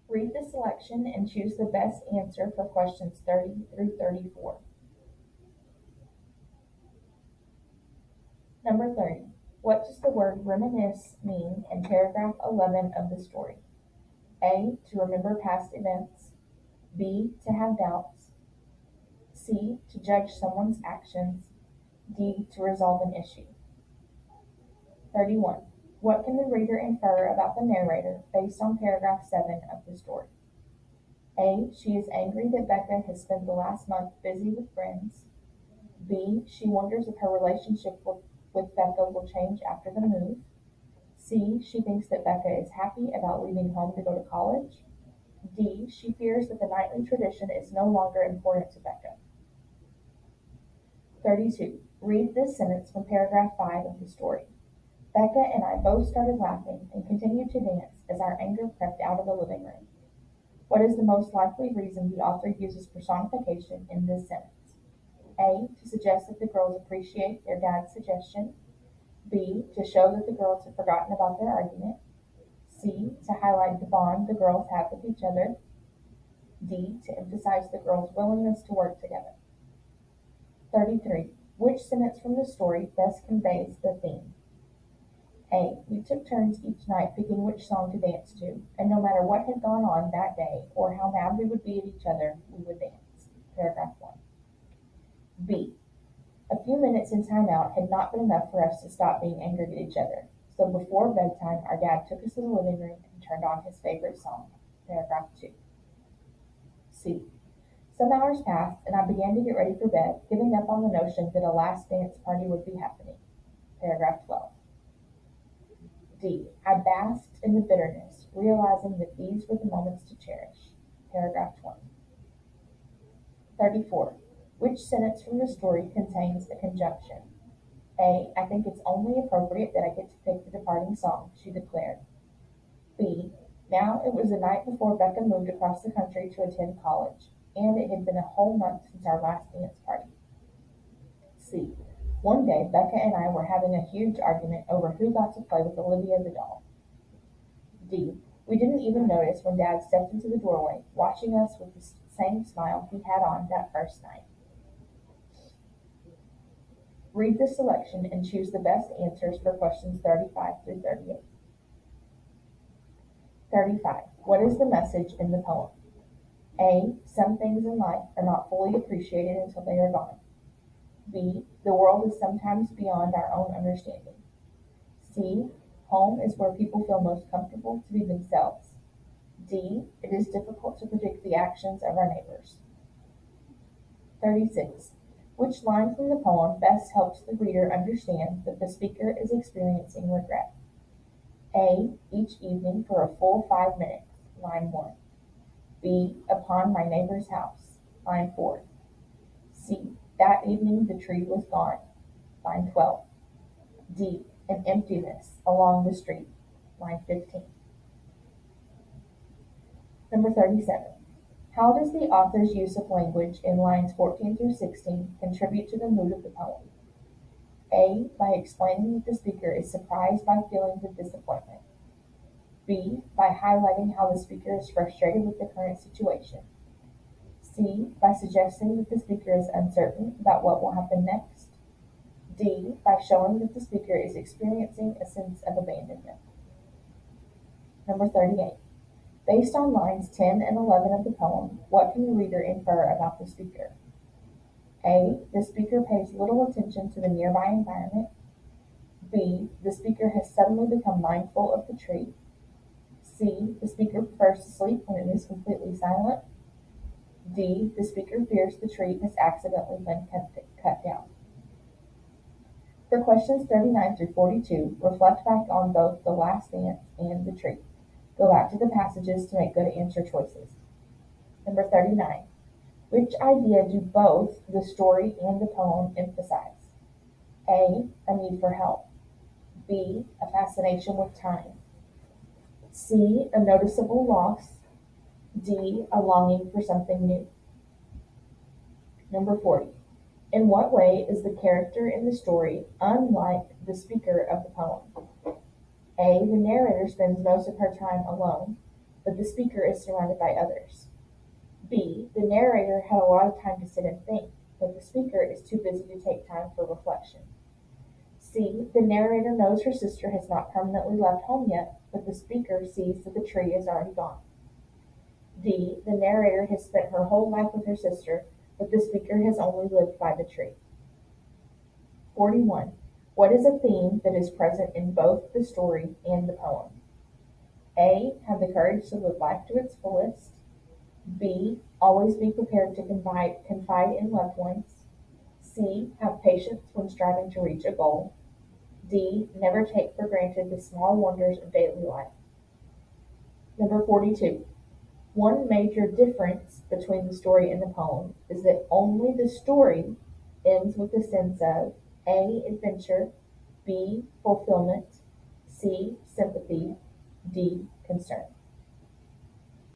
Read the selection and choose the best answer for questions 30 through 34. Number 30. What does the word reminisce mean in paragraph 11 of the story? A. To remember past events. B. To have doubts. C. To judge someone's actions. D. To resolve an issue. 31. What can the reader infer about the narrator based on paragraph 7 of the story? A. She is angry that Becca has spent the last month busy with friends. B. She wonders if her relationship with Becca will change after the move. C. She thinks that Becca is happy about leaving home to go to college. D. She fears that the nightly tradition is no longer important to Becca. 32. Read this sentence from paragraph 5 of the story. Becca and I both started laughing and continued to dance as our anger crept out of the living room. What is the most likely reason the author uses personification in this sentence? A. To suggest that the girls appreciate their dad's suggestion. B. To show that the girls have forgotten about their argument. C. To highlight the bond the girls have with each other. D. To emphasize the girls' willingness to work together. 33. Which sentence from the story best conveys the theme? A. We took turns each night picking which song to dance to, and no matter what had gone on that day or how mad we would be at each other, we would dance. Paragraph 1. B. A few minutes in timeout had not been enough for us to stop being angry at each other, so before bedtime our dad took us to the living room and turned on his favorite song. Paragraph 2. C. Some hours passed, and I began to get ready for bed, giving up on the notion that a last dance party would be happening. Paragraph 12. D. I basked in the bitterness, realizing that these were the moments to cherish. Paragraph 20. 34. Which sentence from the story contains a conjunction? A. I think it's only appropriate that I get to pick the departing song, she declared. B. Now it was the night before Becca moved across the country to attend college, and it had been a whole month since our last dance party. C. One day, Becca and I were having a huge argument over who got to play with Olivia the doll. D. We didn't even notice when Dad stepped into the doorway, watching us with the same smile he had on that first night. Read the selection and choose the best answers for questions 35 through 38. 35. What is the message in the poem? A. Some things in life are not fully appreciated until they are gone. B. The world is sometimes beyond our own understanding. C. Home is where people feel most comfortable to be themselves. D. It is difficult to predict the actions of our neighbors. 36. Which line from the poem best helps the reader understand that the speaker is experiencing regret? A. Each evening for a full 5 minutes, line 1. B. Upon my neighbor's house, line 4. C. That evening the tree was gone, line 12. D. An emptiness along the street, line 15. Number 37. How does the author's use of language in lines 14 through 16 contribute to the mood of the poem? A. By explaining that the speaker is surprised by feelings of disappointment. B. By highlighting how the speaker is frustrated with the current situation. C. By suggesting that the speaker is uncertain about what will happen next. D. By showing that the speaker is experiencing a sense of abandonment. Number 38. Based on lines 10 and 11 of the poem, what can the reader infer about the speaker? A. The speaker pays little attention to the nearby environment. B. The speaker has suddenly become mindful of the tree. C. The speaker prefers to sleep when it is completely silent. D. The speaker fears the tree has accidentally been cut down. For questions 39 through 42, reflect back on both the last dance and the tree. Go back to the passages to make good answer choices. Number 39. Which idea do both the story and the poem emphasize? A. A need for help. B. A fascination with time. C. A noticeable loss. D. A longing for something new. Number 40. In what way is the character in the story unlike the speaker of the poem? A. The narrator spends most of her time alone. but the speaker is surrounded by others. B. The narrator had a lot of time to sit and think, but the speaker is too busy to take time for reflection. C. The narrator knows her sister has not permanently left home yet, but the speaker sees that the tree is already gone. D. The narrator has spent her whole life with her sister, but the speaker has only lived by the tree. 41. What is a theme that is present in both the story and the poem? A. Have the courage to live life to its fullest. B. Always be prepared to confide in loved ones. C. Have patience when striving to reach a goal. D. Never take for granted the small wonders of daily life. Number 42. One major difference between the story and the poem is that only the story ends with a sense of A. Adventure, B. Fulfillment, C. Sympathy, D. Concern.